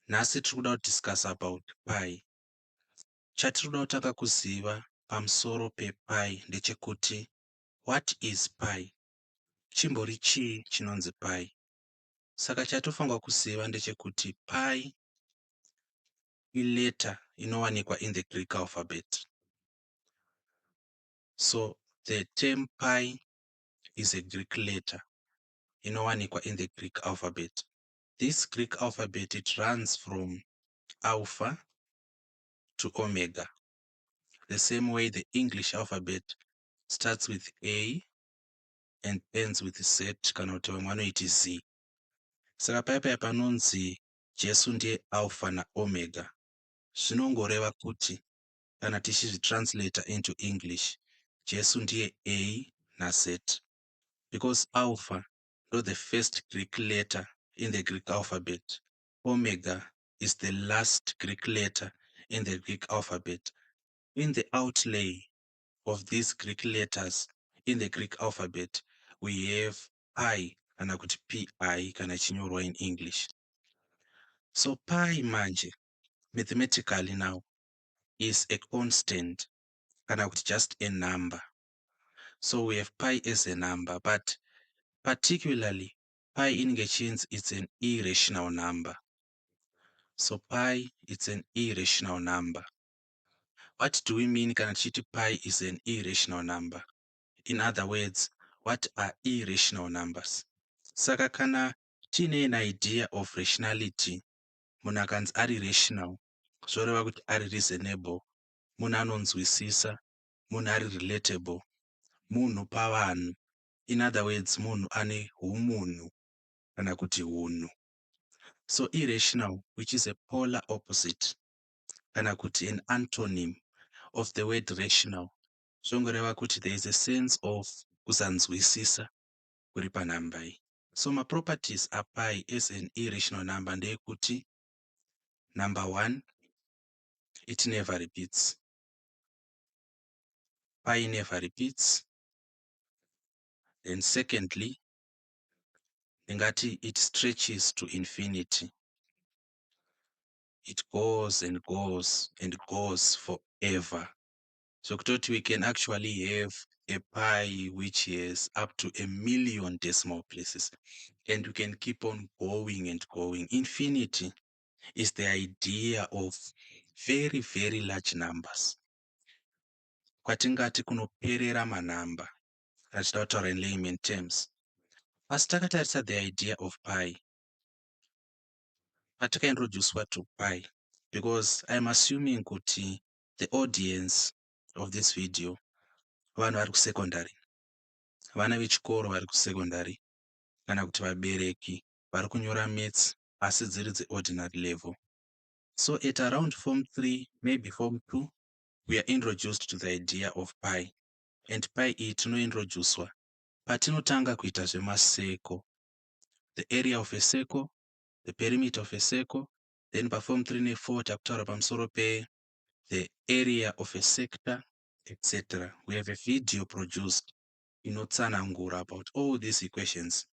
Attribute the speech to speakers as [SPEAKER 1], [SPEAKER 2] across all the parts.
[SPEAKER 1] Nhasi tiri kuda kudiscuss about pi. Chatiri kuda kutanga kuziva pamusoro pepi ndechekuti what is pi? Chimbori chii chinonzi pi? Saka chatofangwa kuziva ndechekuti pi ileta inowanikwa in the Greek alphabet. So the term pi is a Greek letter inowanikwa in the Greek alphabet. This Greek alphabet, it runs from alpha to omega. The same way the English alphabet starts with A and ends with Z kana kuti vamwe vanoiti Z. Saka paya panonzi Jesu ndiye alpha na omega, zvinongoreva kuti kana tichizvitranslata into English, Jesu ndiye A na Z, because alpha ndo the first Greek letter in the Greek alphabet. Omega is the last Greek letter in the Greek alphabet. In the outlay of these Greek letters in the Greek alphabet, we have pi kana kuti pi kana chinyorwa in English. So pi manje, mathematically now, is a constant kana kuti just a number. So we have pi as a number, but particularly pi in Ngechinzi, it's an irrational number. So pi, it's an irrational number. What do we mean kana tichiti pi is an irrational number? In other words, what are irrational numbers? Saka kana tine an idea of rationality, munhu akanzi ari rational, zvoreva kuti ari reasonable, munhu anonzwisisa, munhu ari relatable, munhu pavanhu. In other words, munhu ane humunhu kana kuti hunhu. So irrational, which is a polar opposite kana kuti an antonym of the word rational, zvongoreva kuti there is a sense of kusanzwisisa kuri panhamba iyi. So my properties are pi as an irrational number ndeyekuti, number one, it never repeats. Pi never repeats. Then secondly, ndingati it stretches to infinity. It goes and goes and goes forever. So kutoti we can actually have a pi which has up to 1,000,000 decimal places, and we can keep on going and going. Infinity is the idea of very, very large numbers. Kwatingati kunoperera manhamba, rachida kutaura in layman terms. Asi takatarisa the idea of pi, patakaintroducedwa to pi, because I'm assuming kuti the audience of this video vanhu vari kusekondary, vana vechikoro vari kusekondary, kana kuti vabereki vari kunyora maths asi dziri dzeordinary level. So at around form 3, maybe form 2, we are introduced to the idea of pi. And pi iyi tinointroducedwa patinotanga kuita zvemaseko, the area of a circle, the perimeter of a circle. Then paform 3 ne4 takutaura pamusoro the area of a sector, etc. We have a video produced inotsanangura about all these equations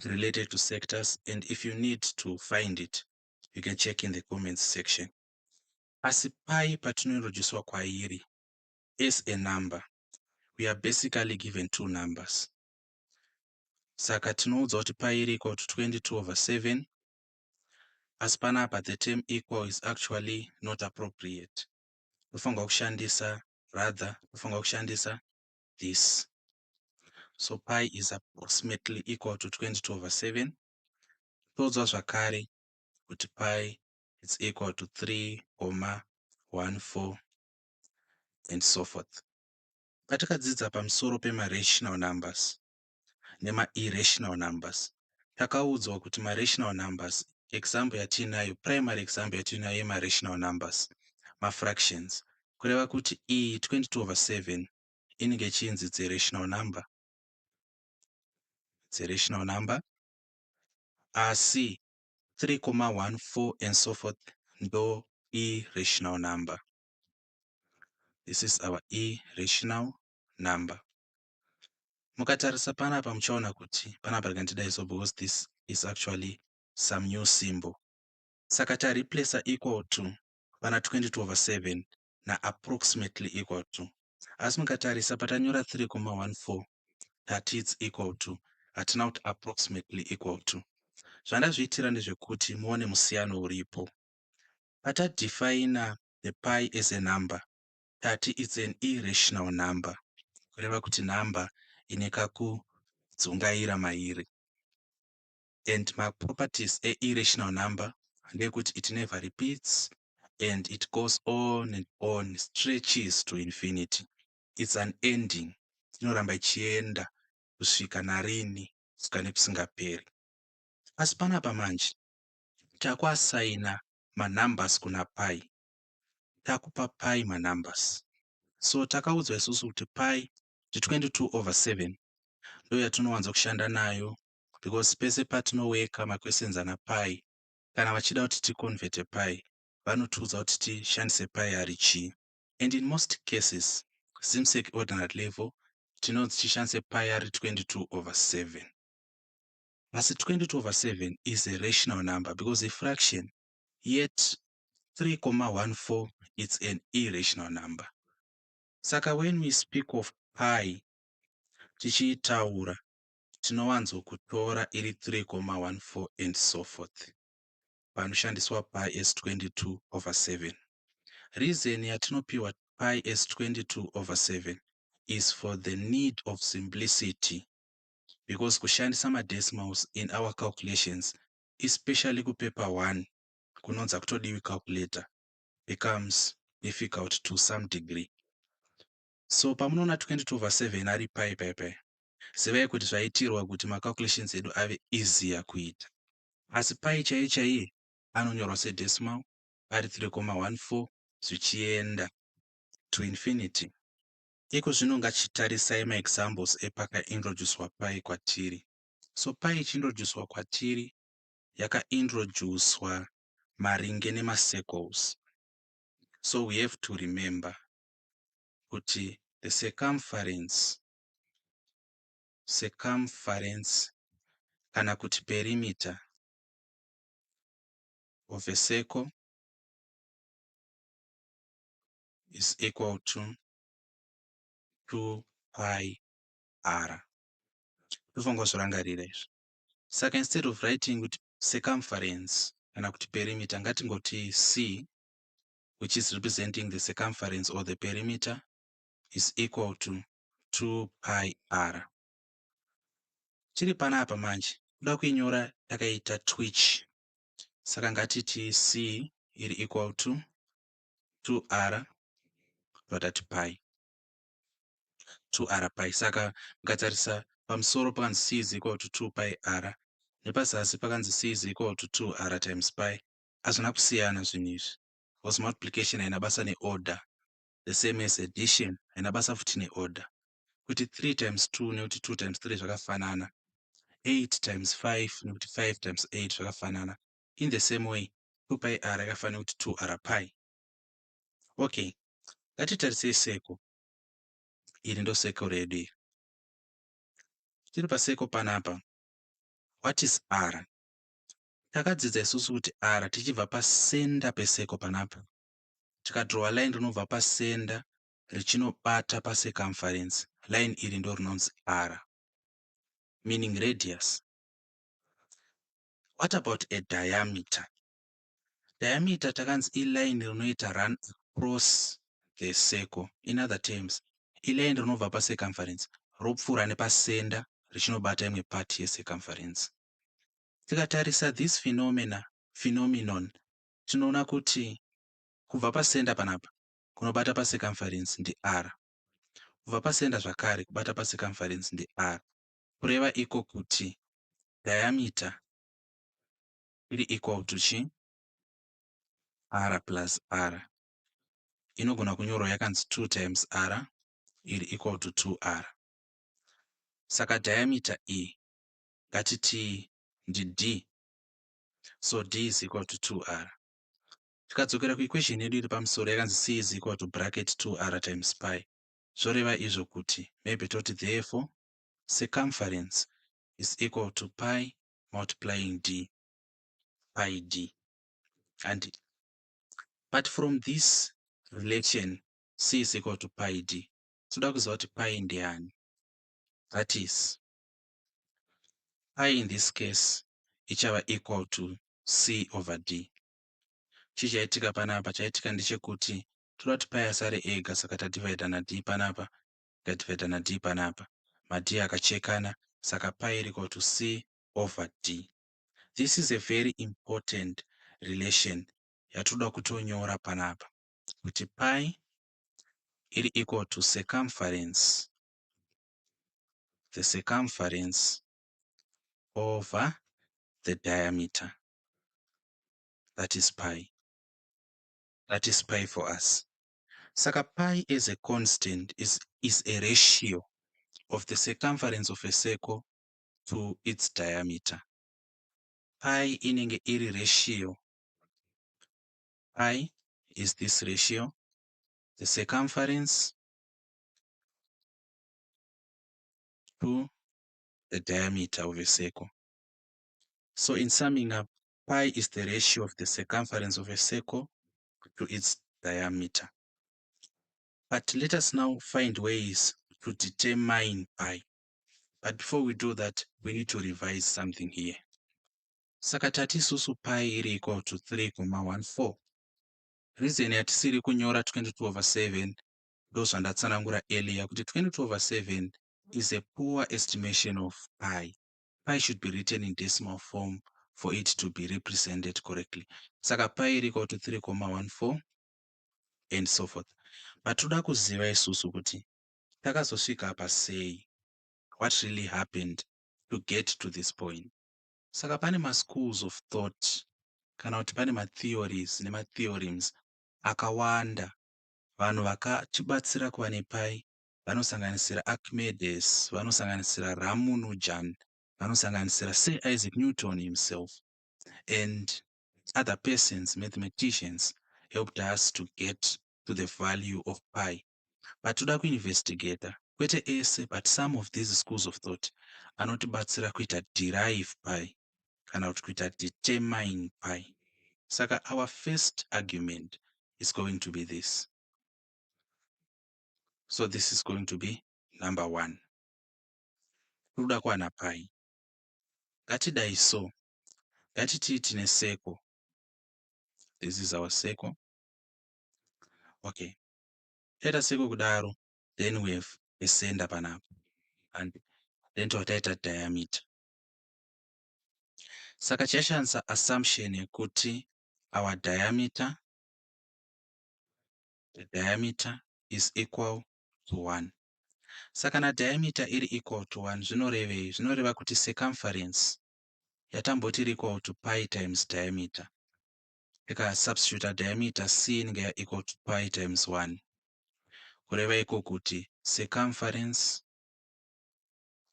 [SPEAKER 1] related to sectors, and if you need to find it, you can check in the comments section. Asi pi patinointroducedwa kwairi as a number, we are basically given two numbers. Saka tinoudzwa kuti pi iri equal to 22/7. As panapa, the term equal is actually not appropriate. Tofanirwa kushandisa this. So pi is approximately equal to 22/7. Todzwa zvakare kuti pi is equal to 3,14 and so forth. Patakadzidza pamusoro pema-rational numbers nema-irrational numbers, takaudzwa kuti ma-rational numbers, example yatinayo, primary example yatinayo yema-rational numbers, ma-fractions, kureva kuti iyi 22/7 inenge chinzi it's a rational number. It's a rational number. Asi 3,14 and so forth ndo irrational number. This is our irrational number. Mukatarisa panapa muchaona kuti panapa rekandidaiswa because this is actually some new symbol. Saka tareplacer equal to pana 22/7 approximately equal to. Asi mukatarisa patanyora 3,14 that it's equal to, hatina kuti approximately equal to. Zvandazviitira ndezvekuti muone musiyano uripo. Patadefine the pi as a number, that it's an irrational number, kureva kuti number ine kakudzungaira mairi. And my properties a irrational number ndeyekuti it never repeats and it goes on and on, stretches to infinity. It's an ending. Inoramba ichienda kusvika narini kusvika nekusingaperi. Asi panapa manje takuasaina manumbers kuna pi, takupa pi manumbers. So takaudzwa isusu kuti pi ndi 22/7 ndo yatinowanza kushanda nayo, because pese patinoweka maquestions ana pi, kana vachida kuti ticonverte pi vanotiudza kuti tishandise pi ari chii. And in most cases simsec ordinate level tinonzi tishandise pi ari 22/7. Asi 22/7 is a rational number because a fraction, yet 3,14 it's an irrational number. Saka when we speak of pi tichiitaura tinowanzokutora iri 3,14 and so forth. Panoshandiswa pi as 22/7. Reason yatinopiwa pi as 22/7 is for the need of simplicity, because kushandisa madecimals in our calculations, especially kupaper 1 kunonza kutodiwi calculator, becomes difficult to some degree. So pamunoona 22/7 ari pi, zivai kuti zvaitirwa kuti macalculations edu ave easier kuita. Asi pi chaiye anonyorwa sedecimal ari 3,14 zvichienda to infinity. Iko zvino ngachitarisai maexamples epakaintroducwa pi kwatiri. So pi ichiintroducwa kwatiri yakaintroducwa maringe nemacircles. So we have to remember kuti the circumference kana kuti perimeter of a circle is equal to 2 pi r. Tofanirwa kuzvirangarira izvi. Saka instead of writing with circumference kana kuti perimeter, ngatingoti c, which is representing the circumference or the perimeter, is equal to 2 pi r. Chiri panapa manje kuda kuinyora yakaita twitch, saka ngatiti c iri equal to 2r dotati pi, 2r pi. Saka mukatarisa pamusoro pakanzi c is equal to 2 pi r, nepazasi pakanzi c is equal to 2r times pi. Hazvina kusiyana zvinhu izvi, because multiplication haina basa neorder, the same as addition haina basa futi neorder. Kuti 3 times 2 nekuti 2 times 3 zvakafanana, 8 times 5 nekuti 5 times 8 zvakafanana. In the same way 2 pi r yakafanana kuti 2r pi. Okay, ngatitarisei circle. Iri ndo circle redu iri. Tiri pacircle panapa, what is r? Takadzidza isusu kuti r tichibva pasenda pecircle panapa, tikadrowa line rinobva pasenda richinobata pacircumference, line iri ndo rinonzi r, meaning radius. What about a diameter? Diameter takanzi iline rinoita run across the circle. In other terms, iline rinobva pacircumference ropfuura nepasenda richinobata imwe part yecircumference. Tikatarisa this phenomenon tinoona kuti kubva pasenda panapa kunobata pacircumference ndi r, kubva pasenda zvakare kubata pacircumference ndi r, kureva iko kuti diameter iri equal to chi? R plus r. Inogona kunyorwa yakanzi 2 times r iri equal to 2r. Saka diameter e ngatiti ndi d, so d is equal to 2r. Tikadzokera kuequation yedu iri pamusoro yakanzi c is equal to bracket 2r times pi. Zvoreva izvo kuti maybe toti therefore circumference is equal to pi multiplying d, pi d. And but from this relation C is equal to pi d, toda kuziva kuti pi ndiani. That is, pi in this case ichava equal to C over d. Chichaitika panapa chaitika ndechekuti toda kuti pi asare ega, saka tadivhaidha nad panapa, tadivhaidha nad panapa, mad akachekana, saka pi iri equal to C over d. This is a very important relation yatoda kutonyora panapa, kuti pi iri equal to circumference, the circumference over the diameter. That is pi. That is pi for us. Saka pi as a constant is a ratio of the circumference of a circle to its diameter. Pi inenge iri ratio. Pi is this ratio, the circumference to the diameter of a circle. So in summing up, pi is the ratio of the circumference of a circle to its diameter. But let us now find ways to determine pi. But before we do that, we need to revise something here. Saka tati isusu pi iri equal to 3,14. Reason yatisiri kunyora 22/7 ndozvandatsanangura earlier kuti 22/7 is a poor estimation of pi. Pi should be written in decimal form for it to be represented correctly. Saka pi iri equal to 3,14 and so forth. But toda kuziva isusu kuti takazosvika apa sei, what really happened to get to this point. Saka pane ma-schools of thought kana kuti pane ma-theories nema-theorems akawanda. Vanhu vakatibatsira kuva nepai vanosanganisira Archimedes, vanosanganisira Ramanujan, vanosanganisira Sir Isaac Newton himself, and other persons, mathematicians, helped us to get to the value of pi. But toda kuinvestigata kwete ese, but some of these schools of thought anotibatsira kuita derive pi kana kuti kuita determine pi. Saka our first argument is going to be this. So this is going to be number 1. Kuda kuwana pi. Ngatidai so. Ngatiti tine circle. This is our circle. Okay. Let us circle kudaro. Then we have a center panapa. And then totaita diameter. Saka chashansa assumption yekuti our diameter, the diameter is equal to 1. Saka na diameter iri equal to 1 zvinorevei? Zvinoreva kuti circumference yatamboti iri equal to pi times diameter. Ika substitute diameter c inenge equal to pi times 1. Kureva iko kuti circumference,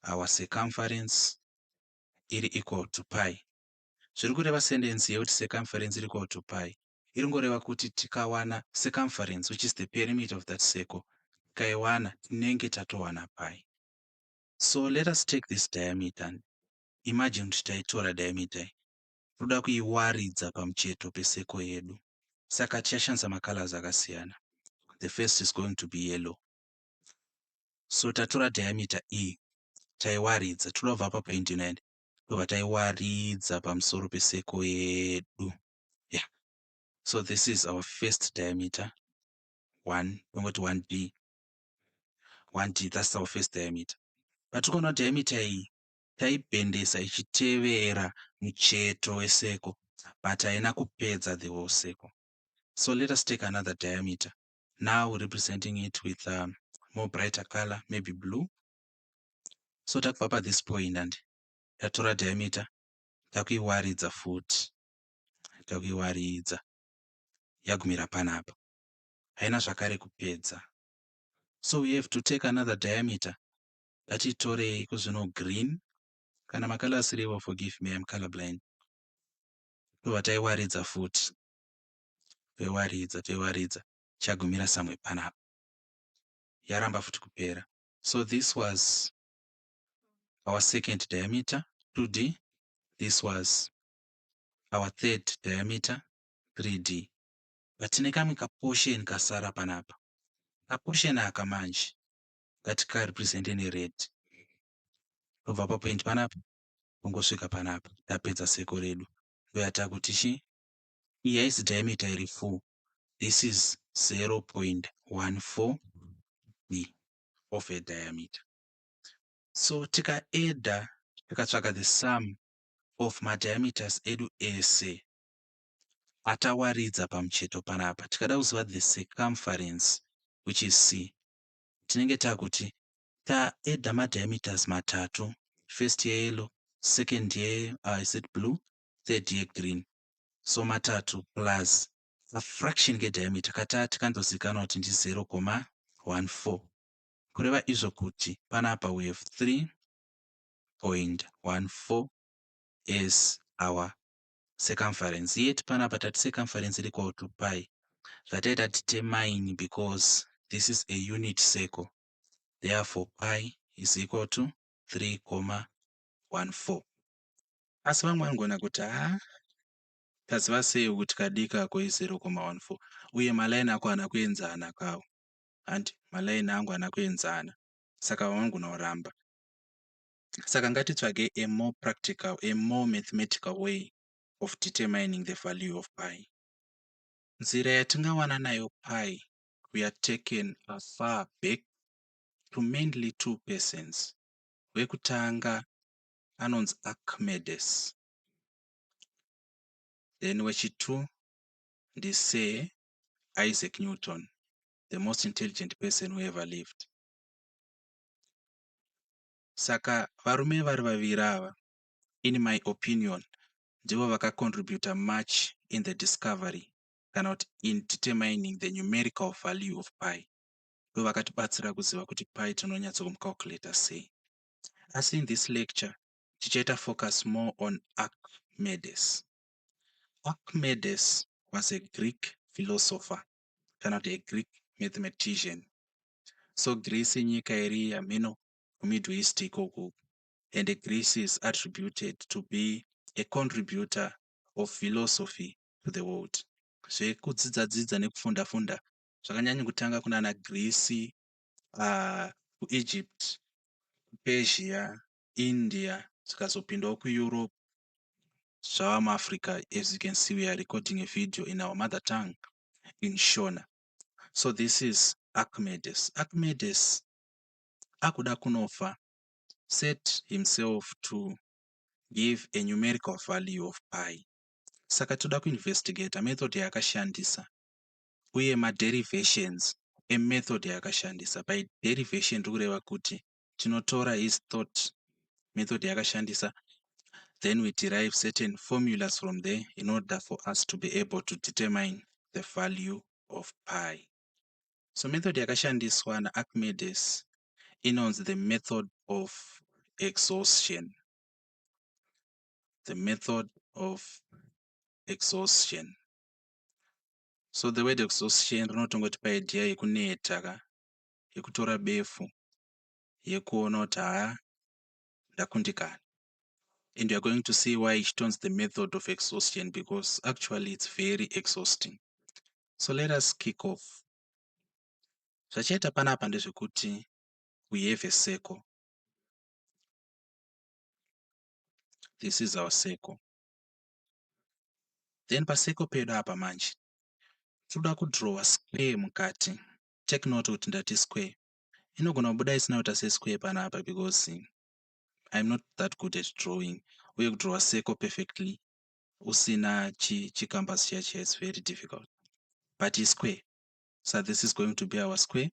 [SPEAKER 1] our circumference iri equal to pi. Zviri kureva sentence yekuti circumference iri equal to pi. Iringoreva kuti tikawana circumference, which is the perimeter of that circle, tikaiwana tinenge tatowana pi. So let us take this diameter. Imagine kuti taitora diameter toda kuiwaridza pamucheto peseko yedu. Saka tichashandisa macolors akasiyana. The first is going to be yellow. So tatora diameter E, taiwaridza, tinobva pa point 9, tobva taiwaridza pamusoro peseko yedu. Yeah. So this is our first diameter. 1, tongoti 1D. 1D, that's our first diameter. But tikaona diameter iyi taibhendesa ichitevera mucheto weseko, but haina kupedza the whole circle. So let us take another diameter. Now representing it with more brighter color, maybe blue. So takubva pa this point and tatora diameter, takuiwaridza futi, takuiwaridza yagumira panapa, haina zvakare kupedza. So we have to take another diameter. Ngatitorei kuzvino green, kana makala asiriwo, forgive me, I'm colorblind. Tobva taiwaridza futi, toiwaridza chagumira samwe panapa, yaramba futi kupera. So this was our second diameter, 2D. This was our third diameter, 3D. Patine kamwe kaportion kasara panapa. Kaportion aka manje ngatikarepresente nered. Kubva papoint panapa kungosvika panapa. Tapedza seko redu. Ndoyata kuti chi? Iyi haisi diameter iri 4. This is 0.14 b of a diameter. So tikaedha tikatsvaka the sum of madiameters edu ese atawaridza pamucheto panapa. Tikada kuziva the circumference, which is c. Tinenge takuti taedha madiameters matatu. First yellow, second is it blue, third green. So matatu plus a fraction diameter katati kandozikanwa kuti ndi 0.14. Kureva izvo kuti panapa we have 3.14 as our circumference. Yet panapa tati circumference is equal to pi. That is determine because this is a unit circle. Therefore pi is equal to 3.14. Asi vamwe vanogona kuti taziva sei kuti kadiki ako i 0.14 uye malaini ako haana kuenzana kawo. And malaini angu haana kuenzana. Saka vanogona kuramba. Saka ngatitsvage a more practical, a more mathematical way of determining the value of pi. Nzira yatingawana nayo pi, we are taken far back to mainly two persons. Wekutanga anonzi Archimedes. Then wechitu ndise Isaac Newton, the most intelligent person who ever lived. Saka varume vari vaviri ava, in my opinion, ndivo vakacontributa much in the discovery kana kuti in determining the numerical value of pi. Ndo vakatibatsira kuziva kuti pi tinonyatsa kumcalculata sei. Asi in this lecture tichaita focus more on Archimedes. Archimedes was a Greek philosopher kana kuti a Greek mathematician. So Greece nyika iri yamino kumiddle east ikoko, and Greece is attributed to be a contributor of philosophy to the world. Zvekudzidzadzidza nekufunda-funda zvakanyanya kutanga kunana Greece, kuEgypt, Persia, India, zvikazopindawo kuEurope, zvava muAfrica. As you can see, we are recording a video in our mother tongue in Shona. So this is Archimedes. Archimedes akuda kunofa set himself to give a numerical value of pi. Saka toda kuinvestigate method yaakashandisa uye maderivations emethod yaakashandisa. By derivation ndokureva kuti tinotora his thought method yaakashandisa, then we derive certain formulas from there in order for us to be able to determine the value of pi. So method yakashandiswa naArchimedes inonzi the method of exhaustion. The method of exhaustion. So the word exhaustion rinotongoti paidea yekuneta, yekutora befu, yekuona kuti ndakundikana. And you are going to see why it turns the method of exhaustion, because actually it's very exhausting. So let us kick off. Zvachaita panapa ndezvekuti we have a circle. This is our circle. Then pasircle pedu apa manje toda kudraw a square mukati. Take note kuti ndati square. Inogona kubuda isina kuita sesquare panapa because I'm not that good at drawing. Uye kudraw a circle perfectly usina chicanvas chacho, it's very difficult. But it's square. So this is going to be our square.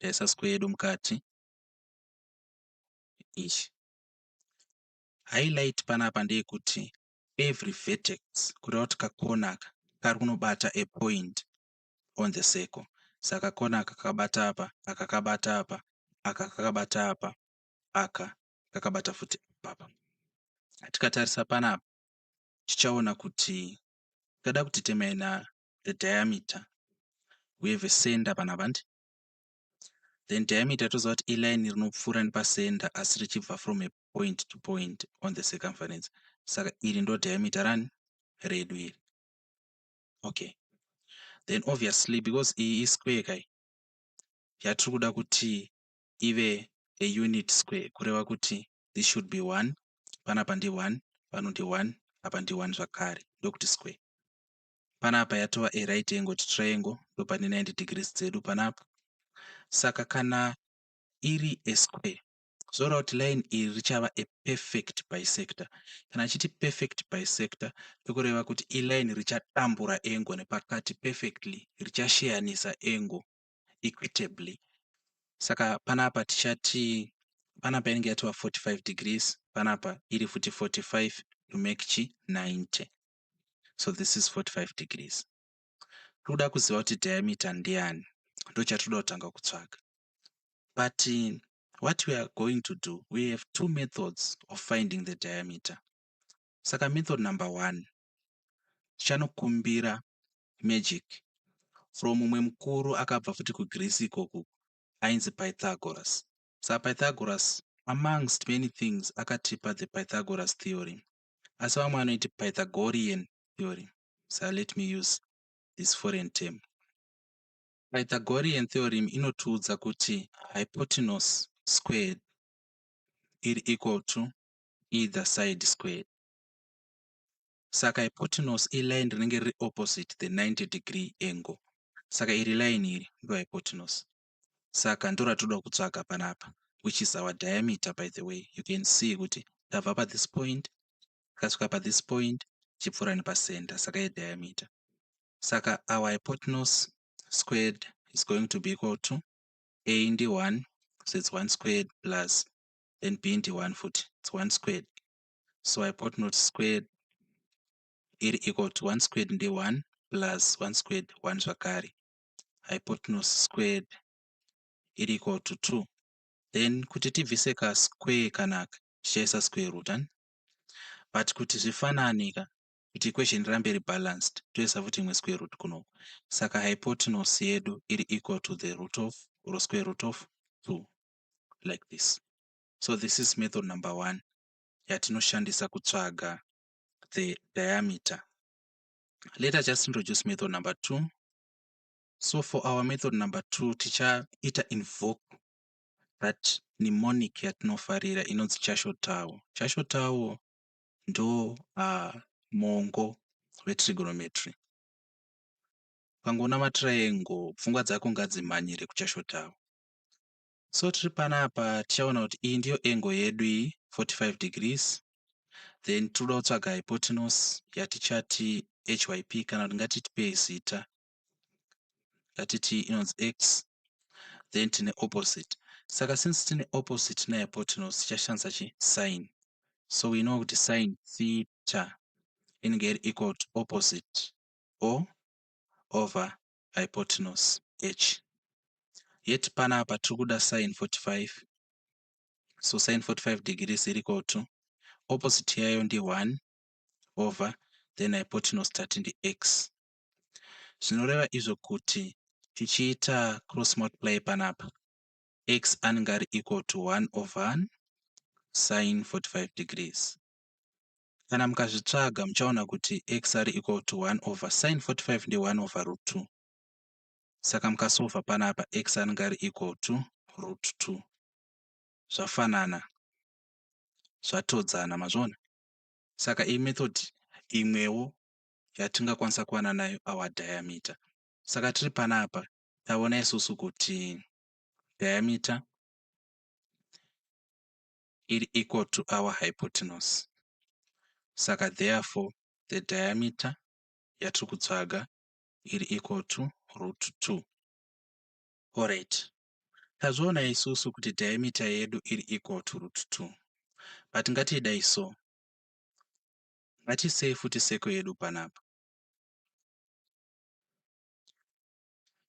[SPEAKER 1] There's a square yedu mukati. Ichi. Highlight panapa ndeyekuti every vertex kureva kuti kakona aka kari kunobata a point on the circle. Saka kona aka kakabata apa, aka kakabata apa, aka kakabata apa, aka kakabata futi apa. Tikatarisa panapa tichaona kuti tikada kuti determine the diameter, we have a center panapa. Then diameter toziva kuti iline rinopfuura nepacenter asi richibva from a point to point on the circumference. Saka iri ndo diameter redu iri. Okay, then obviously because iyi isquare kai yatiri kuda kuti ive a unit square, kureva kuti this should be 1, panapa ndi 1, pano ndi 1, apa ndi 1 zvakare, ndokuti square. Panapa yatova a right angled triangle, ndopane 90 degrees dzedu panapa. Saka kana iri a square, zvoreva kuti line iri richava a perfect bisector. Kana achiti perfect bisector ndokureva kuti line richadambura angle nepakati perfectly, richasheyanisa angle equitably. Saka panapa tichati, panapa inenge yatova 45 degrees, panapa iri futi 45 to make chi 90. So this is 45 degrees. Toda kuziva kuti diameter ndiani, ndochatoda kutanga kutsvaga. But what we are going to do, we have two methods of finding the diameter. Saka method number 1, tichanokumbira magic from mumwe mukuru akabva futi kuGreece ikoku ainzi Pythagoras. Saka Pythagoras, amongst many things, akatipa the Pythagoras theorem. Asi vamwe vanoiti Pythagorean theorem. So let me use this foreign term. Pythagorean theorem inotiudza kuti hypotenuse squared is equal to either side squared. Saka hypotenuse line rinenge riri opposite the 90 degree angle. Saka iri line iri ndo hypotenuse. Saka ndoratinoda kutsvaga panapa, which is our diameter. By the way, you can see kuti tabva pa this point kasvika pa this point chipfuura nepacenter, saka diameter. Saka our hypotenuse squared is going to be equal to a ndi 1, so it's 1 squared, plus then b ndi 1 foot, it's 1 squared. So hypotenuse squared is equal to 1 squared ndi 1 plus 1 squared 1 zvakare. Hypotenuse squared is equal to 2. Then kuti tibvise ka square kanaka tichaisa square root, but kuti zvifanane kuti equation rirambe rebalanced toisa futi imwe square root kunoku. Saka hypotenuse yedu is equal to the root of, or square root of 2, like this. So this is method number 1 yatinoshandisa kutsvaga the diameter. Let us just introduce method number 2. So for our method number 2, tichaita invoke that mnemonic yatinofarira inonzi chashotawo. Chashotawo ndo mongo wetrigonometry. Ukangoona matriangle, pfungwa dzako ngadzimhanyire kuchashotawo. So tiri panapa tichaona kuti iyi ndiyo angle yedu iyi 45 degrees. Then toda kutsvaga hypotenuse yatichati hyp, kana kuti ngatitipe zita ngatiti inonzi x. Then tine opposite. Saka since tine opposite na hypotenuse tichashandisa chi sine. So we know kuti sine theta inenge iri equal to opposite o over hypotenuse h. Yet panapa tiri kuda sine 45. So sine 45 degrees is equal to opposite yayo ndi 1 over then hypotenuse tati ndi x. Zvinoreva izvo kuti tichiita cross multiply panapa, x anenge ari equal to 1 over sine 45 degrees. Kana mukazvitsvaga muchaona kuti x ari equal to 1 over sine 45 ndi 1 over root 2. Saka mukasolva panapa x anenge ari equal to root 2. Zvafanana, zvatodzana, mazvona. Saka iyi method imwewo yatingakwanisa kuwana nayo our diameter. Saka tiri panapa taona isusu kuti diameter is equal to our hypotenuse. Saka therefore the diameter yatiri kutsvaga is equal to root 2. Alright, tazviona isusu kuti diameter yedu is equal to root 2. But ngatiidai so, ngatisei futi circle yedu panapa.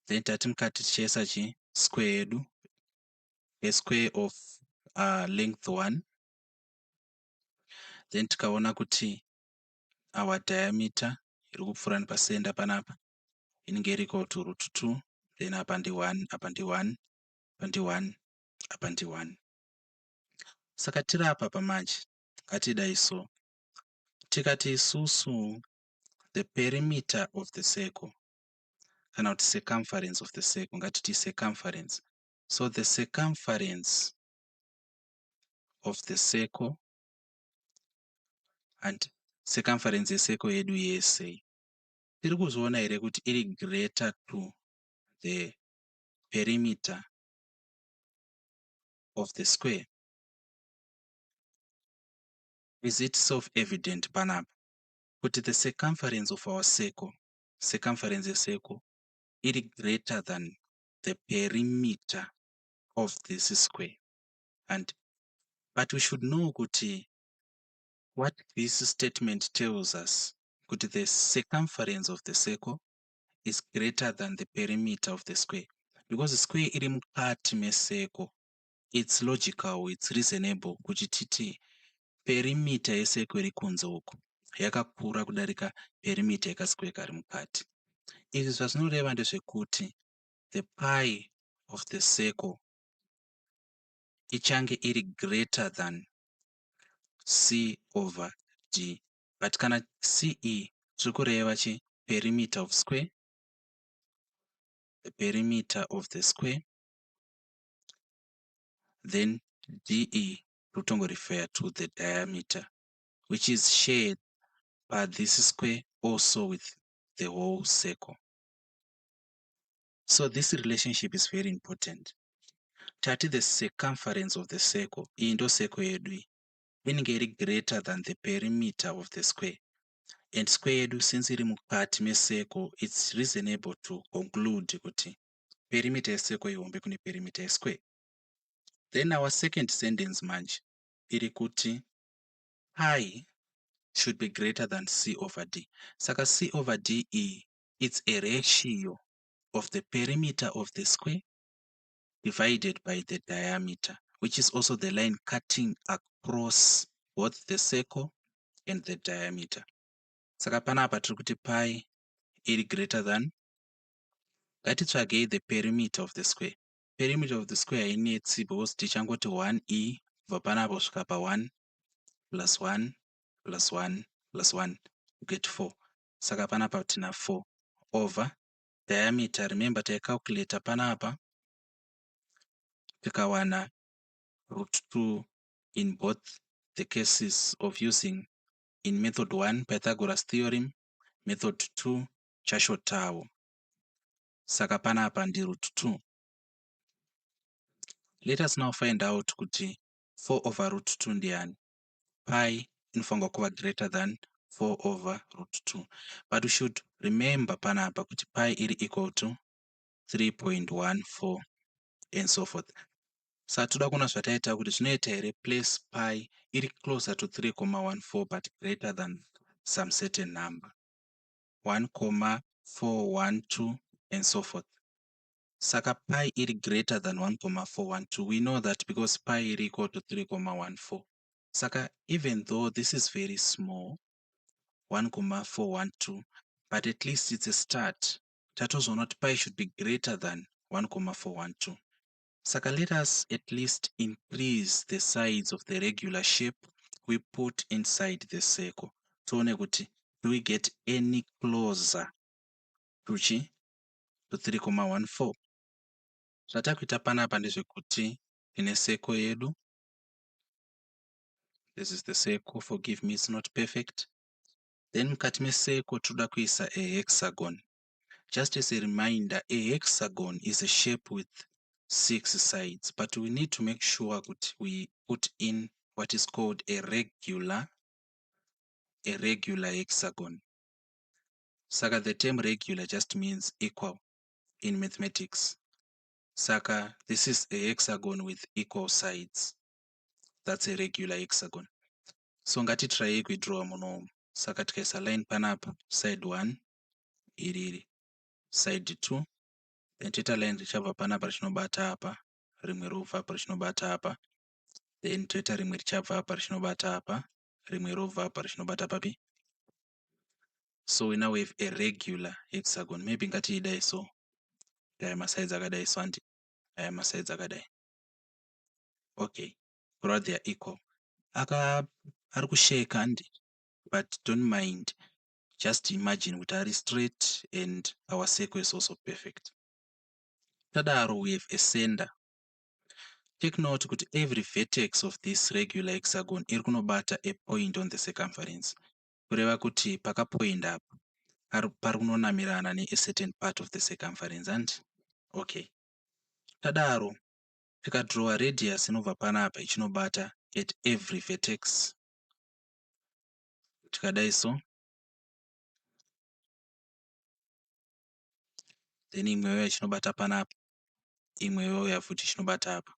[SPEAKER 1] Then tati mukati tichaisa chi square yedu, a square of length 1. Then tikaona kuti our diameter iri kupfuura nepacenter panapa inenge iri equal to root 2. Then apa ndi 1, apa ndi 1, apa ndi 1, apa ndi 1. Saka tiri apa pamanje, ngatiidai so, tikati isusu the perimeter of the circle, kana kuti circumference of the circle, ngatiti circumference. So the circumference of the circle and circumference yecircle yedu yese tiri kuzoona here kuti iri greater to the perimeter of the square. Is it self-evident panapa kuti the circumference of our circle, circumference yecircle, iri greater than the perimeter of this square? And but we should know kuti what this statement tells us, kuti the circumference of the circle is greater than the perimeter of the square. Because the square iri mukati mesircle, it's logical, it's reasonable kuti titi perimeter yesircle iri kunze uku yakakura kudarika perimeter yekasquare kari mukati. Izvi zvazvinoreva ndezvekuti the pi of the circle ichange iri greater than c over d. But kana ce tiri kureva chi perimeter of square, the perimeter of the square, then de totongo refer to the diameter, which is shared by this square also with the whole circle. So this relationship is very important. Tati the circumference of the circle, iyi ndo circle yedu, inenge iri greater than the perimeter of the square. And square yedu since iri mukati mesircle, it's reasonable to conclude kuti perimeter yecircle ihombe kune perimeter yesquare. Then our second sentence manje iri kuti pi should be greater than c over d. Saka c over d it's a ratio of the perimeter of the square divided by the diameter, which is also the line cutting across both the circle and the diameter. Saka panapa tiri kuti pi iri greater than, ngatitsvagei the perimeter of the square. Perimeter of the square hainetsi because tichangoti 1e kubva panapa kusvika pa1 plus 1 plus 1 plus 1 you get 4. Saka panapa tina 4 over diameter. Remember taicalculate panapa tikawana root 2 in both the cases of using in method 1 Pythagoras theorem, method 2 chashotawo. Saka panapa ndi root 2. Let us now find out kuti 4 over root 2 ndiani. Pi inofanirwa kuva greater than 4 over root 2. But we should remember panapa kuti pi iri equal to 3.14 and so forth. Saka toda kuona zvataita kuti zvinoita here place pi iri closer to 3.14 but greater than some certain number 1.412 and so forth. Saka pi iri greater than 1.412. We know that because pi iri equal to 3.14. Saka even though this is very small, 1.412, but at least it's a start. Tatozoona kuti pi should be greater than 1.412. Saka let us at least increase the size of the regular shape we put inside the circle. Tione kuti do we get any closer to 3.14. Zvatakuita panapa ndezvekuti tine circle yedu. This is the circle, forgive me, it's not perfect. Then mukati mesircle toda kuisa a hexagon. Just as a reminder, a hexagon is a shape with 6 sides, but we need to make sure that we put in what is called a regular hexagon. Saka the term regular just means equal in mathematics. Saka this is a hexagon with equal sides. That's a regular hexagon. So ngatitry kuidraw munomu. Saka tikaisa line panapa, side 1 iri, side 2, then toita line richabva panapa richinobata apa, rimwe robva apa richinobata apa, then toita rimwe richabva apa richinobata apa, rimwe robva apa richinobata papi. So we now have a regular hexagon. Maybe ngatiidai so. Aya masides akadai so andi. Aya masides akadai. Okay. But they are equal. Ari kusheka andi. But don't mind. Just imagine kuti ari straight and our circle is also perfect. Tadaro, we have a center. Take note kuti every vertex of this regular hexagon iri kunobata a point on the circumference. Kureva kuti pakapoint apa pari kunonamirana ne a certain part of the circumference. And okay, tadaro tikadrowa radius inobva panapa ichinobata at every vertex. Tikadai so, then imweyo ichinobata panapa, imweyo futi ichinobata apa.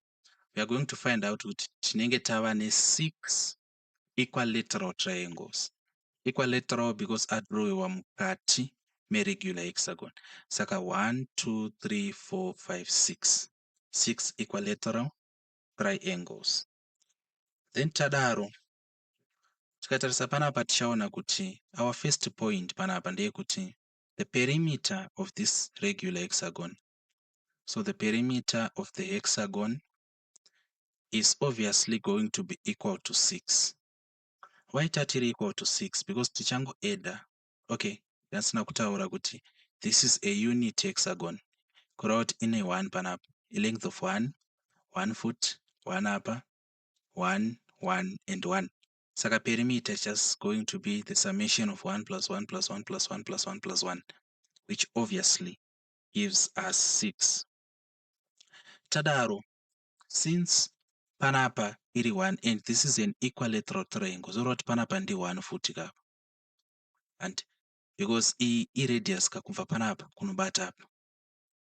[SPEAKER 1] We are going to find out kuti tinenge tava ne 6 equilateral triangles. Equilateral because adrowiwa mukati meregular hexagon. Saka 1, 2, 3, 4, 5, 6. 6 equilateral triangles. Then tadaro, tikatarisa panapa tichaona kuti our first point panapa ndeyekuti the perimeter of this regular hexagon. So the perimeter of the hexagon is obviously going to be equal to 6. Why tatiri equal to 6? Because tichango edda. Okay, yasina kutaura kuti this is a unit hexagon. Kureva kuti ine 1 panapa, a length of 1, 1 foot, 1 upper, 1, 1, and 1. Saka perimeter is just going to be the summation of 1 plus 1 plus 1 plus 1 plus 1 plus 1, which obviously gives us 6. Tadaro, since panapa iri 1 and this is an equilateral triangle, so kuti panapa ndi 1 futi kapa. And because radius kakubva panapa kunobata apa,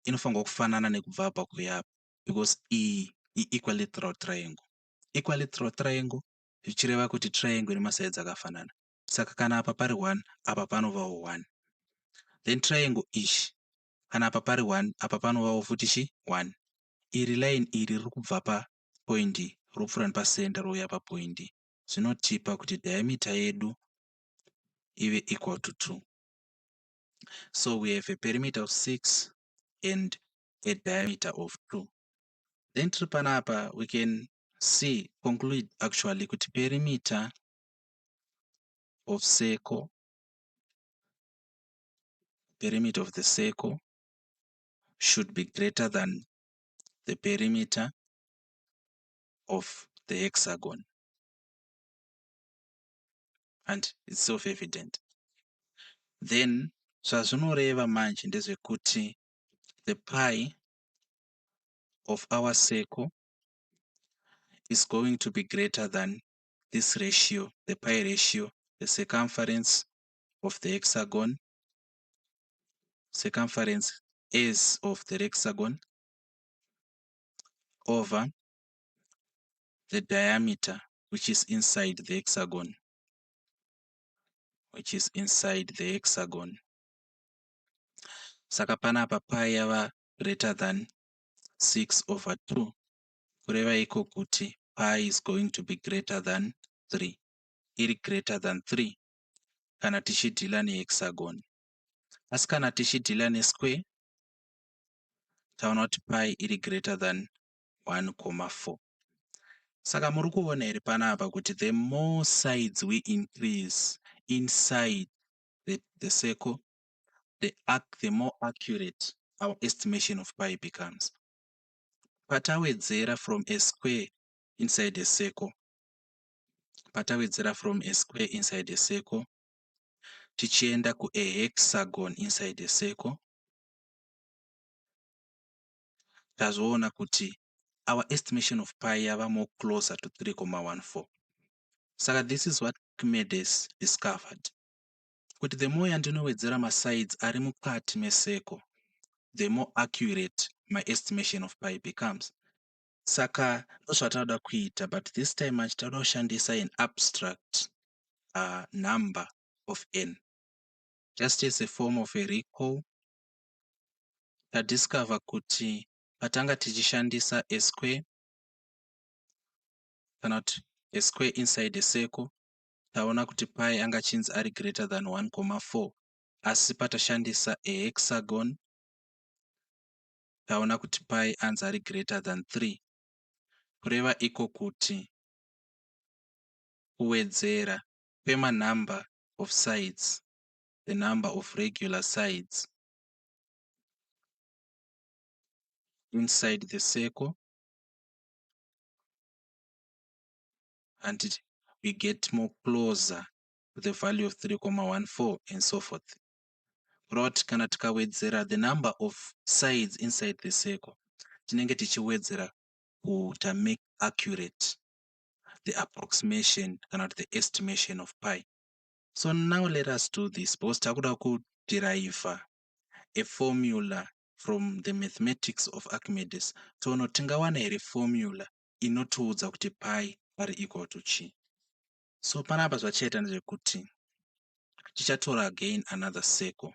[SPEAKER 1] inofanirwa kufanana nekubva apa kuya apa, because equilateral triangle. Equilateral triangle zvichireva kuti triangle ine masides akafanana. Saka kana apa pari 1 apa panovawo 1. Then triangle ichi kana apa pari 1 apa panovawo futi chi 1. Iri line iri riri kubva pa point ropfuura nepacenter rouya pa point, zvinotipa kuti diameter yedu ive equal to 2. So we have a perimeter of 6 and a diameter of 2. Then tiri panapa we can conclude actually kuti perimeter of circle, perimeter of the circle should be greater than the perimeter of the hexagon. And it's self-evident. Then zvazvinoreva manje ndezvekuti the pi of our circle is going to be greater than this ratio, the pi ratio, the circumference of the hexagon, circumference S of the hexagon over the diameter which is inside the hexagon, which is inside the hexagon. Saka panapa pi yava greater than 6 over 2. Kureva iko kuti pi is going to be greater than 3. Iri greater than 3 kana tichidhila nehexagon. Asi kana tichidhila nesquare taona kuti pi iri greater than 1,4. Saka muri kuona here panapa kuti the more sides we increase inside the circle, the more accurate our estimation of pi becomes. Patawedzera from a square inside a circle, tichienda ku a hexagon inside a circle, tazoona kuti our estimation of pi yava more closer to 3,14. Saka this is what Archimedes discovered. Kuti the more yandinowedzera masides ari mukati mesircle, the more accurate my estimation of pi becomes. Saka ndozvatauda kuita, but this time much tauda kushandisa an abstract number of n. Just as a form of a recall, tadiscover kuti patanga tichishandisa a square, kana kuti a square inside a circle, taona kuti pi anga chinzi ari greater than 1,4. Asi patashandisa a hexagon, taona kuti pi anzi ari greater than 3. Kureva iko kuti kuwedzera kwema number of sides the number of regular sides inside the circle, until we get more closer to the value of 3,14 and so forth. But kana tikawedzera the number of sides inside the circle, tinenge tichiwedzera to make accurate the approximation kana the estimation of pi. So now let us do this because takuda kuderive a formula from the mathematics of Archimedes. Tono tingawana here formula inotiudza kuti pi are equal to chi. So panapa zvachaita ndezvekuti tichatora again another circle,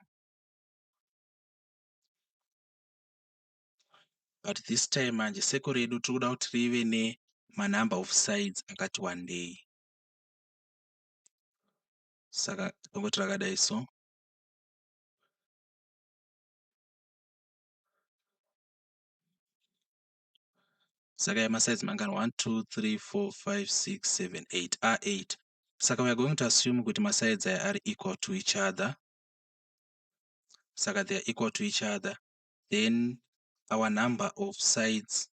[SPEAKER 1] but this time manje circle redu tikuda kuti rive number of sides akati wandei. Saka tongoti rakadai so. Saka sides mangana 1 2 3 4 5 6 7 8 are 8. Saka we are going to assume kuti sides are equal to each other. Saka they are equal to each other. Then our number of sides,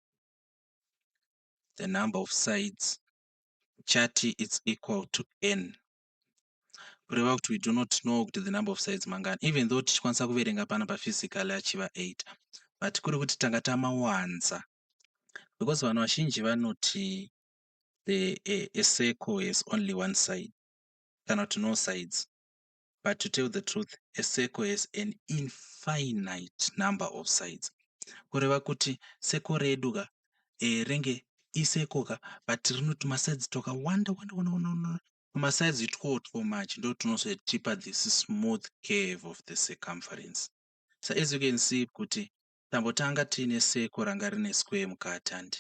[SPEAKER 1] the number of sides, chati is equal to n. Kureva kuti we do not know the number of sides mangana, even though tichikwanisa kuverenga panapa physically achiva 8, but kuri kuti tanga tamawanza, because vanhu vazhinji vanoti a circle has only one side, cannot no sides. But to tell the truth, a circle has an infinite number of sides. Kureva kuti circle redu ka renge isircle ka, but rinoti masides toka wanda masides itwotwo much ndo tunozotipa this smooth curve of the circumference. So as you can see kuti tambotanga tine circle ranga rine square mukati andi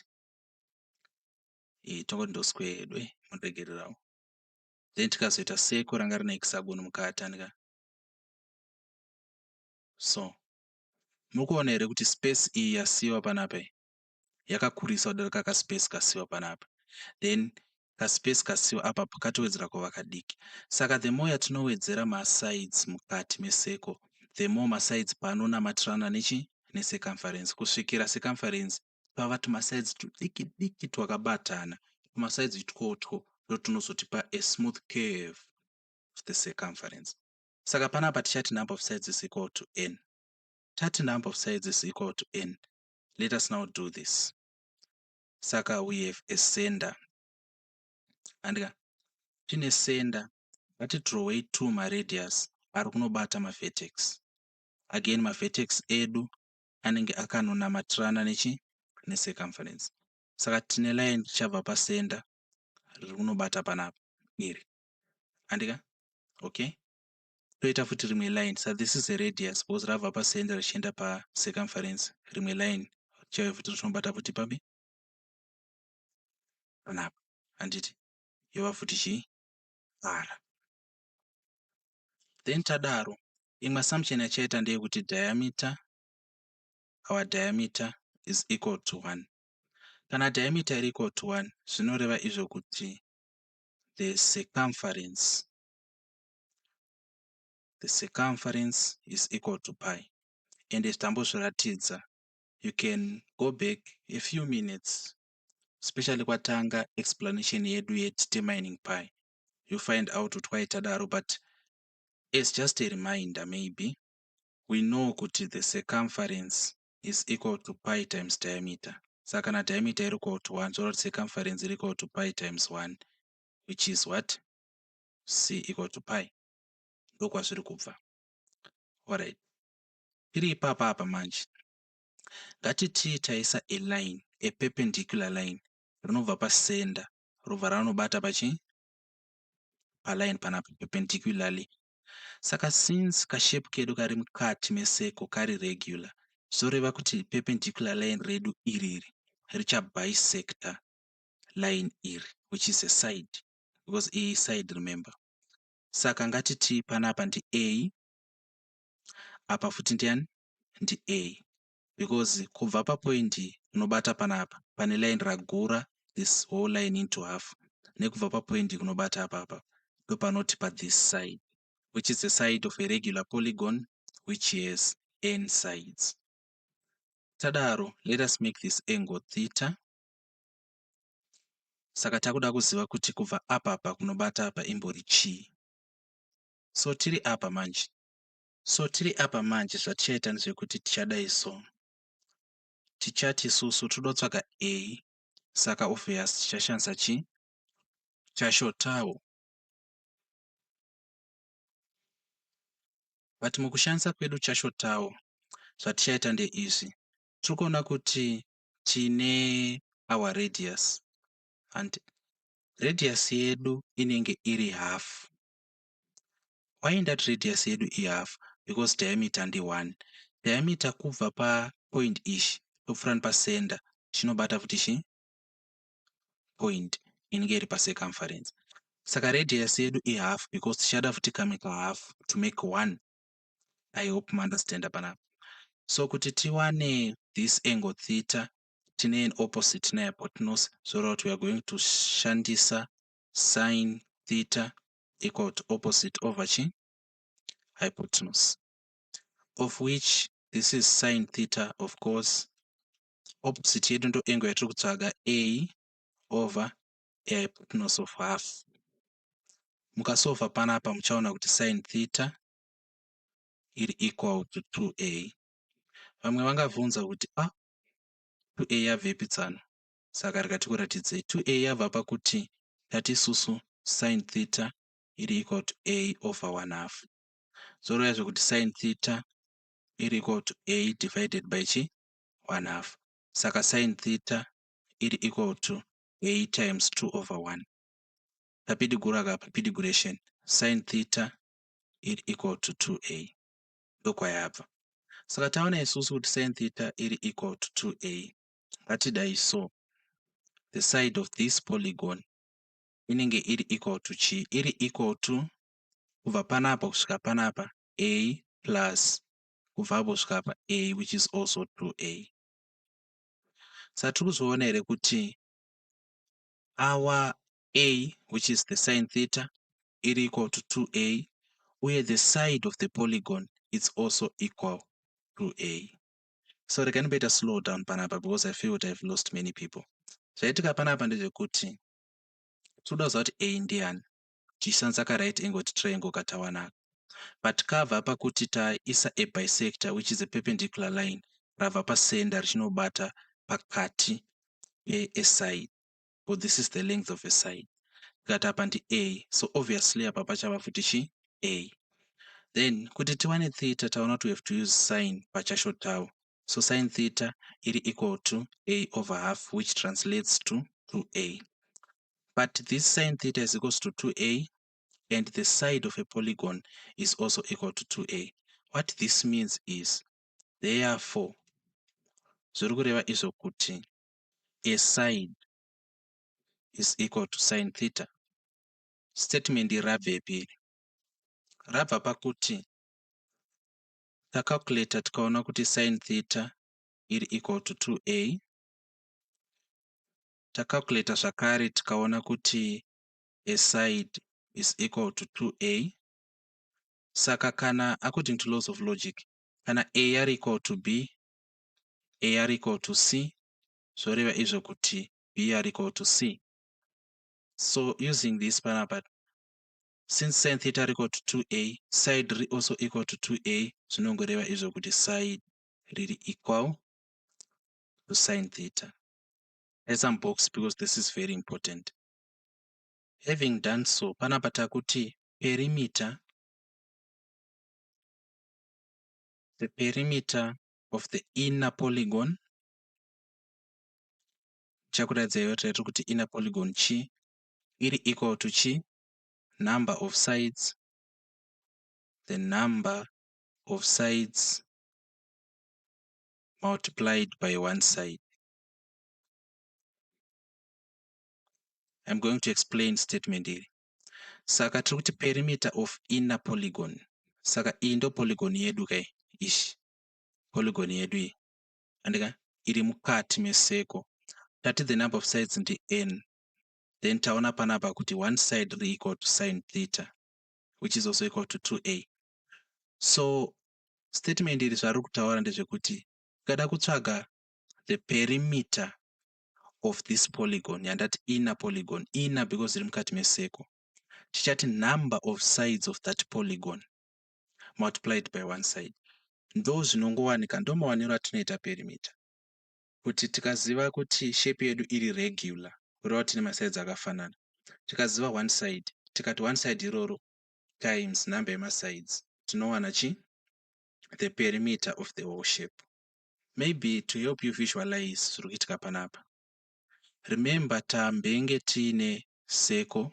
[SPEAKER 1] tongoti ndo square yedu muregererawo, then tikazoita circle ranga rine hexagon mukati andika. So mukuona here kuti space iyi yasiwa panapa yakakurisa kudarika kaspace kasiwa panapa, then kaspace kasiwa apa pakatowedzera kuva kadiki. Saka the more yatinowedzera masides mukati mesircle, the more masides paanonamatirana necircumference, kusvikira circumference pava tumasides tudiki diki twakabatana, tumasides itwotwo ndo tunozotipa a smooth curve of the circumference. Saka panapa tichati number of sides is equal to n. Tati number of sides is equal to n. Let us now do this. Saka we have a center. And tine center, ngatidrowei 2 maradius ari kunobata mavertex. Again mavertex edu anenge akanonamatirana necircumference. Saka tine line richabva pacenter riri kunobata panapa iri. Andika? Okay? Toita futi rimwe line. So this is a radius because rabva pacenter richienda pacircumference. Rimwe line richauya futi rinobata futi papi panapa. Handiti? Yova futi chi r. Then tadaro imwe assumption yachaita ndeyekuti diameter, our diameter is equal to 1. Kana diameter iri equal to 1 zvinoreva izvo kuti the circumference is equal to pi. And tambozviratidza, you can go back a few minutes, especially kwatanga explanation yedu determining pi. You find out why tadaro, but as just a reminder, maybe we know kuti the circumference is equal to pi times diameter. So kana diameter is equal to 1, so circumference is equal to pi times 1, which is what? C equal to pi. Ndokwazviri kubva. Alright. Tiri ipapa apa manje. Ngatiti taisa a line, a perpendicular line, rinobva pacenter, robva ranobata paline panapa perpendicularly. Saka since kashape kedu kari mukati mesircle kari regular, zvoreva kuti perpendicular line redu iriri richa bisector line iri, which is a side, because a side, remember. Saka ngatiti panapa ndi a, apa futi ndiani ndi a, because kubva papoint kunobata panapa pane line ragura this whole line into half, nekubva papoint kunobata apapa ndopanoti pa this side, which is the side of a regular polygon which has n sides. Tadaro, let us make this angle theta. Saka takuda kuziva kuti kubva apa kunobata apa imbori chi. So tiri apa manje. Zvatichaita ndezvekuti tichadai so. Tichati susu todotsvaga a. Saka obvious tichashandisa chi? Chashotawo. But mukushandisa kwedu chashotawo, zvatichaita ndeizvi. Tirikuona kuti tine our radius. And radius yedu inenge iri half. Why that radius yedu I half? Because diameter ndi 1. Diameter kubva pa point ishi topfuura pasenda chinobata futi chi? Point inenge iri pa circumference. Saka radius yedu I half because tichada futi kamwe ka half to make 1. I hope you understand panapa. So kuti tiwane this angle theta, tine an opposite na hypotenuse, so that we are going to shandisa sine theta equal to opposite over chi? Hypotenuse. Of which this is sine theta, of course. Opposite yedu ndo angle yatiri kutsvaga a over a hypotenuse of half. Mukasolva panapa muchaona kuti sine theta iri equal to 2a. Vamwe vangabvunza kuti 2a yabvepi tsano? Saka rikatiratidzei 2a yabva pakuti tati isusu sine theta iri equal to a over 1 half. Zoreva zvekuti sine theta iri equal to a divided by chi? 1 half. Saka sine theta iri equal to a times 2 over 1. Tapidigura kapa pidigration. Sine theta iri equal to 2a. Ndokwayabva. Saka taona isusu kuti sine theta iri equal to 2a. Ngatidai so. The side of this polygon inenge iri equal to chi? Iri equal to kubva panapa kusvika panapa a plus kubva apo kusvika pa a, which is also 2a. Saka tiri kuzoona here kuti our a, which is the sine theta, iri equal to 2a, where the side of the polygon is also equal to a. So I can better slow down panapa because I feel that I've lost many people. Zvaitika panapa ndezvekuti toda kuziva kuti a ndiani, tichishandisa ka right angle triangle katawanaka. But kabva pakuti taisa a bisector, which is a perpendicular line, rabva pasenda richinobata pakati a side. But this is the length of a side. Tikati apa ndi a, so obviously apa pachava futi chi? A. Then kuti tiwane theta taona kuti we have to use sine pachashotawo. So sine theta iri equal to a over half, which translates to 2a. But this sine theta is equal to 2a, and the side of a polygon is also equal to 2a. What this means is, therefore, zviri kureva izvo kuti a side is equal to sine theta. Statement irabvepi? Rabva pakuti tacalculate tikaona kuti sine theta iri equal to 2a. Tacalculate zvakare tikaona kuti a side is equal to 2a. Saka kana according to laws of logic, kana a are equal to b, a are equal to c, zvoreva izvo kuti b are equal to c. So using this panapa, since sine theta are equal to 2a, side also equal to 2a, zvinongoreva izvo kuti side riri equal to sine theta. As some box because this is very important. Having done so, panapa takuti perimeter, the perimeter of the inner polygon, chakuradzaiwa taita kuti inner polygon chi iri equal to chi? Number of sides, the number of sides multiplied by one side. I'm going to explain statement here. Saka tiri kuti perimeter of inner polygon. Saka iyi ndo polygon yedu kai ishi. Polygon yedu iyi. Andika iri mukati meseko. Tati the number of sides ndi n. Then taona panapa kuti one side ri equal to sine theta. which is also equal to 2a. So statement iri zvari kutaura ndezvekuti tikada kutsvaga the perimeter of this polygon, yandati inner polygon, inner because iri mukati meseko, tichati number of sides of that polygon multiplied by one side. Ndo zvinongowanika, ndo mawaniro atinoita perimeter. Kuti tikaziva kuti shape yedu iri regular, kureva tine masides akafanana, tikaziva one side, tikati one side iroro times number yemasides, tinowana chi? The perimeter of the whole shape. Maybe to help you visualize zviri kuitika panapa, remember tambenge tiine seko,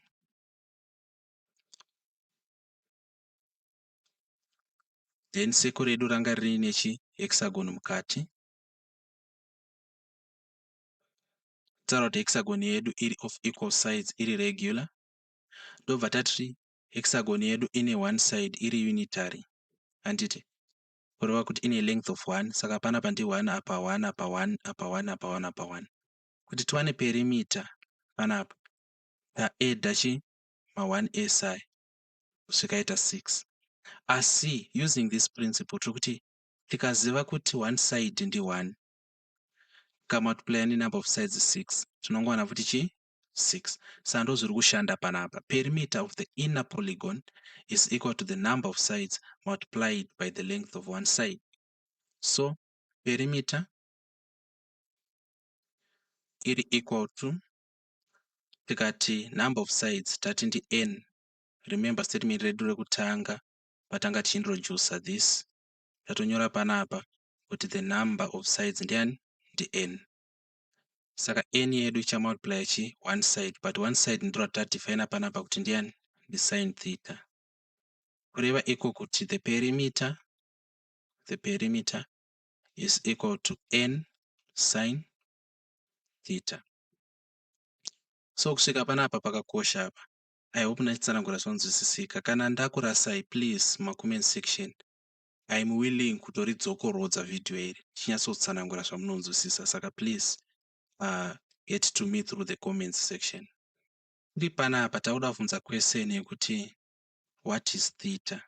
[SPEAKER 1] then seko redu ranga riine chi? Hexagon mukati. Taura kuti hexagon yedu iri of equal sides, iri regular. Ndobva tati hexagon yedu ine one side iri unitary, handiti? Kureva kuti ine length of 1, saka panapa ndi 1 apa 1 apa 1 apa 1 apa 1 apa 1. Kuti tiwane perimeter panapa, taedha chi? Ma1 esai zvikaita 6. Asi using this principle tiri kuti tikaziva kuti one side ndi 1 tikamultiply number of sides 6, tinongowana kuti chi? 6. Saka ndo zviri kushanda panapa. Perimeter of the inner polygon is equal to the number of sides multiplied by the length of one side. So perimeter iri equal to, tikati number of sides tati ndi n. Remember statement redu rekutanga patanga tiintroduce this, tatonyora panapa kuti the number of sides ndiani? Ndi n. Saka n yedu ichamultiply chi? One side, but one side ndiro ratadefine panapa kuti ndiani? Ndi sin theta. Kureva iko kuti the perimeter is equal to n sin theta. So kusvika panapa pakakosha apa. I hope ndachitsanangura zvinonzwisisika. Kana ndakurasai, please comment section, I'm willing kutoridzokorodza video iri chinyatsotsvanangura zvamunonzwisisa. Saka please get to me through the comments section. Tiri panapa tauda kubvunza question yekuti what is theta?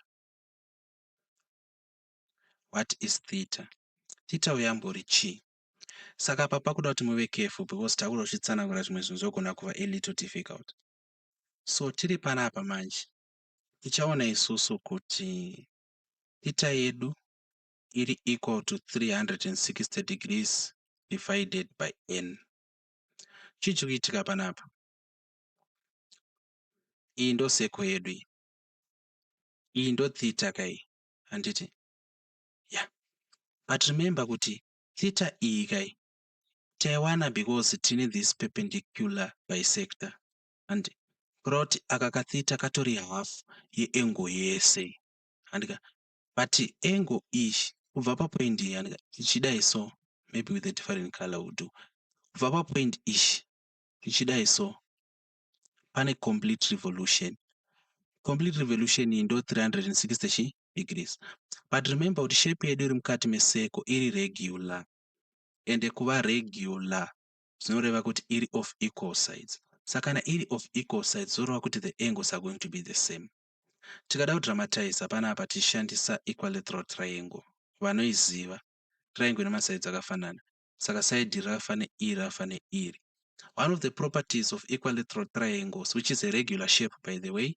[SPEAKER 1] What is theta? Theta uyambori chi. Saka apa pakuda kuti muve careful because takuda kuchitsanangura zvimwe zvinhu zvogona kuva a little difficult. So tiri panapa manje tichaona isusu kuti theta yedu iri equal to 360 degrees divided by n. Chii chiri kuitika panapa? Iyi ndo seko yedu iyi. Iyi ndo theta kai, handiti? Yeah. But remember kuti theta iyi kai taiwana because tine this perpendicular bisector. And kuroti aka ka theta katori half yeangle yese. Handika. But angle ishi kubva papoint iyi, handika, tichidai so, maybe with a different color would do. Kubva papoint ishi tichidai so, pane complete revolution. Complete revolution iyi ndo 360 degrees. But remember kuti shape yedu iri mukati meseko iri regular. And kuva regular zvinoreva kuti iri of equal sides. Saka kana iri of equal sides zvoreva kuti the angles are going to be the same. Tikada kudramatize panapa tichishandisa equilateral triangle. Vanoiziva triangle ine masides akafanana. Saka side iri rafane iri rafane iri. One of the properties of equilateral triangles, which is a regular shape by the way,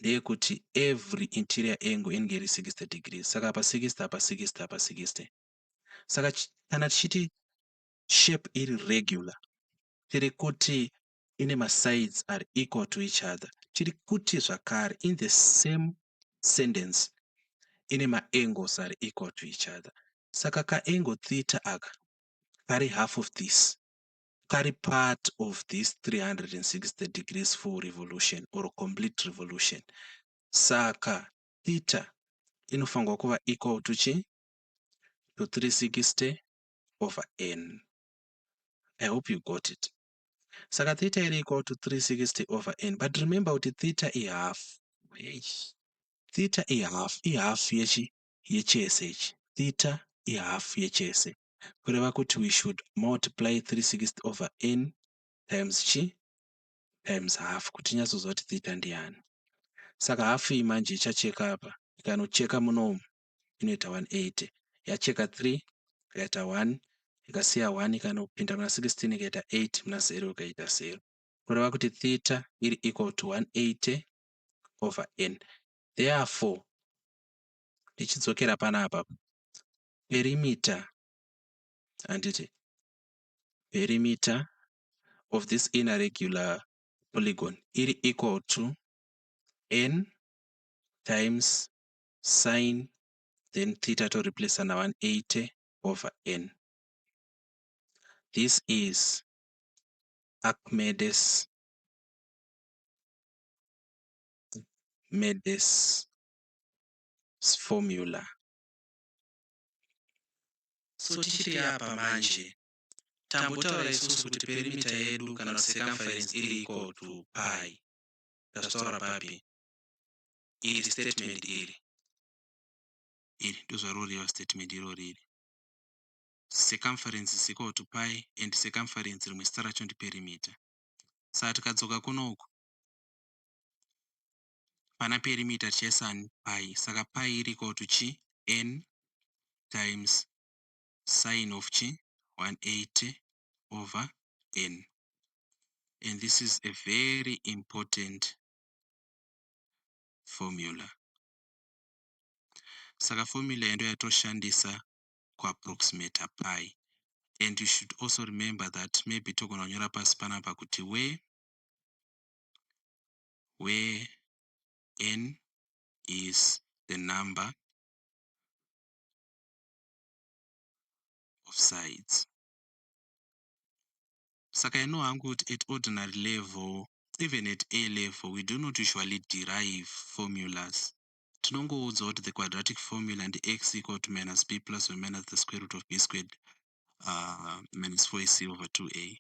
[SPEAKER 1] ndeyekuti every interior angle inenge iri 60 degrees. Saka apa 60 apa 60 apa 60. Saka kana tichiti shape iri regular, tiri kuti ine masides are equal to each other. Tiri kuti zvakare in the same sentence ine maangles are equal to each other. Saka ka angle theta aka kari half of this, kari part of this 360 degrees full revolution or complete revolution. Saka theta inofanirwa kuva equal to chi? To 360 over n. I hope you got it. Saka theta is equal to 360 over n. But remember that theta is half. Theta is half. Yechese. Theta is half yechese. Kureva kuti we should multiply 360 over n times chi times half. Kuti nyatsoziva kuti theta ndiyani. Saka hafu iyi manje ichacheka apa. Ikanocheka munomu inoita 180. Yacheka 3 ikaita 1, ikasiya 1 ikanopinda muna 16 ikaita 8, muna 0 ikaita 0. Kureva kuti theta iri equal to 180 over n. Therefore, tichidzokera panapa, perimeter of this inner regular polygon iri equal to n times sine, then theta to replace na 180 over n. This is Archimedes' formula. So tichiri apa manje tambotaura isusu kuti perimeter yedu kana circumference iri equal to pi. Tazotaura papi iri statement iri ndozvaroreva statement irori. Circumference is equal to pi and circumference rimwe zita racho ndi perimeter. Saka tikadzoka kunoku pana perimeter tichaisa pi, saka pi iri equal to chi n times sine of chi 180 over n. And this is a very important formula. Saka formula endo yatoshandisa kuapproximate pi. And you should also remember that maybe togona kunyora pasi panapa kuti where n is the number of sides. Saka I know hangu kuti at ordinary level, even at A level, we do not usually derive formulas. Tinongoudzwa kuti the quadratic formula and x equal to minus b plus or minus the square root of b squared minus 4ac over 2a.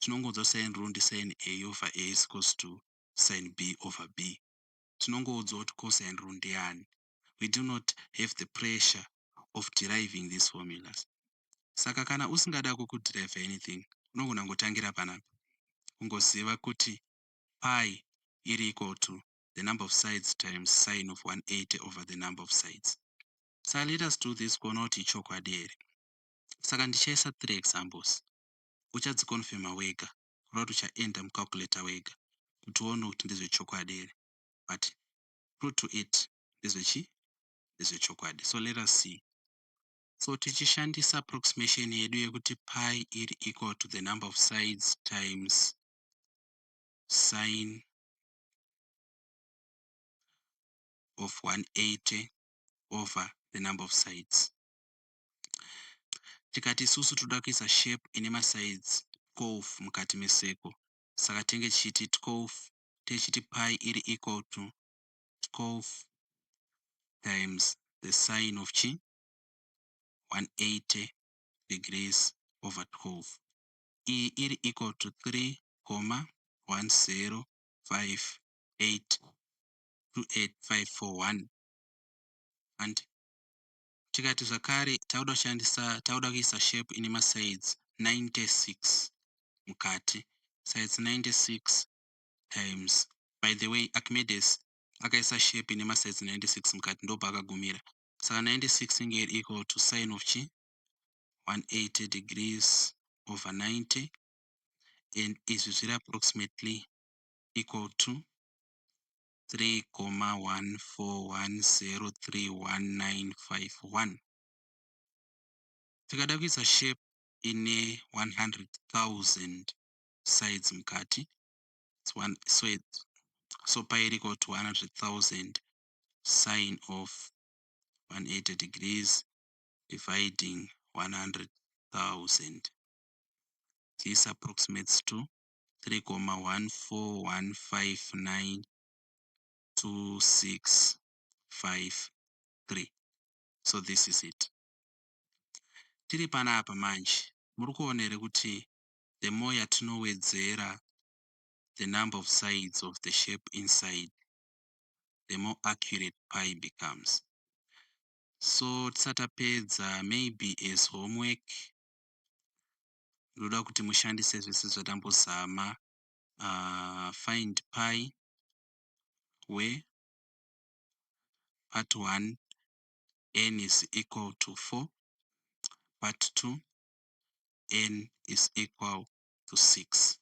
[SPEAKER 1] Tinongoudzwa sin rule ndi sin a over a is equals to sin b over b. Tinongoudzwa kuti cosine rule ndiyani. We do not have the pressure of deriving these formulas. Saka kana usingada kuderive anything, unogona ngotangira panapa. Ungoziva kuti pi iri equal to the number of sides times sine of 180 over the number of sides. So let us do this kuona kuti ichokwadi here. Saka ndichaisa 3 examples. Uchadzikonfirma wega. Kureva kuti uchaenda mucalculator wega. Kuti uone kuti ndezvechokwadi here. But true to it, ndezvechokwadi. So let us see. So tichishandisa approximation yedu yekuti pi iri equal to the number of sides times sine of 180 over the number of sides. Tikati isusu toda kuisa shape ine masides 12 mukati meseko. Saka tenge tichiti 12, tichiti pi iri equal to 12 times the sine of chi 180 degrees over 12. E iri equal to 3,105828,541. And tikati zvakare tauda kuisa shape ine masides 96 mukati. Sides 96 times, by the way, Archimedes akaisa shape ine masides 96 mukati ndo pakagumira. Saka 96 inge iri equal to sine of chi 180 degrees over 90, and izvi zviri approximately equal to 3,141031951. Tikada kuisa shape ine 100,000 sides mukati. So pi equal to 100,000 sine of 180 degrees dividing 100,000. This approximates to 3,141592653. So this is it. Tiri panapa manje, muri kuona here kuti the more yatinowedzera the number of sides of the shape inside, the more accurate pi becomes. So tisatapedza, maybe as homework, ndoda kuti mushandise zvese zvatambozama. Find pi where Part 1, n is equal to 4. Part 2, n is equal to 6.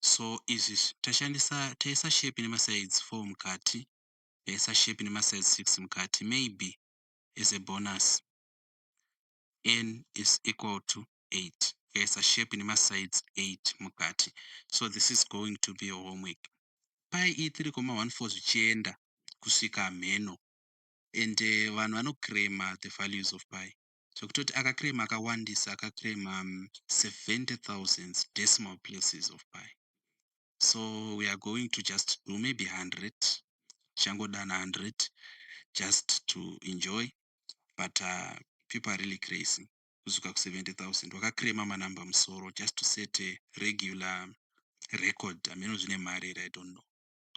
[SPEAKER 1] So izvi taisa shape ine masides 4 mukati, taisa shape ine masides 6 mukati. Maybe as a bonus, n is equal to 8. Taisa shape ine masides 8 mukati. So this is going to be your homework. Pi e3,14 zvichienda kusvika mheno. And vanhu vanoclaima the values of pi. So kutoti akaclaima akawandisa akaclaima 70,000 decimal places of pi. So we are going to just do maybe 100, changodana 100, just to enjoy. But people are really crazy. Kuzuka ku 70,000. Wakaclaima manamba musoro just to set a regular record. I mean, I don't know.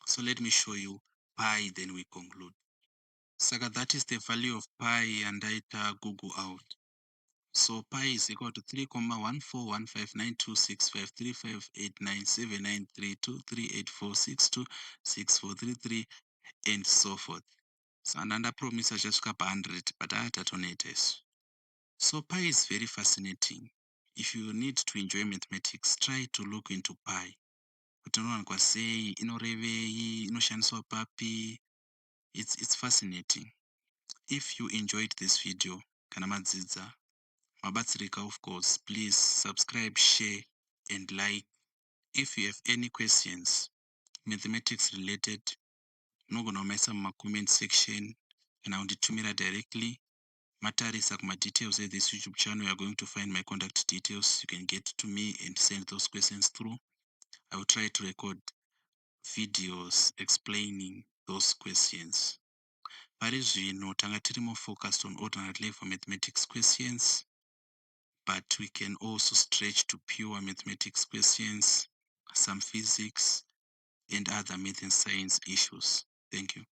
[SPEAKER 1] So let me show you pi, then we conclude. Saka that is the value of pi, and I Google out. So pi is equal to 3,1415926535897932384626433 and so forth. So another promise I just got 100, but I had to donate this. So pi is very fascinating. If you need to enjoy mathematics, try to look into pi. It's fascinating. If you enjoyed this video, kana madzidza mabatsirika, of course, please subscribe, share and like. If you have any questions mathematics related, unogona kumaisa mumacomment section kana kunditumira directly. Matarisa kuma details of this YouTube channel, you are going to find my contact details. You can get to me and send those questions through. I will try to record videos explaining those questions. Pari zvino tanga tiri more focused on ordinary level mathematics questions, but we can also stretch to pure mathematics questions, some physics, and other math and science issues. Thank you.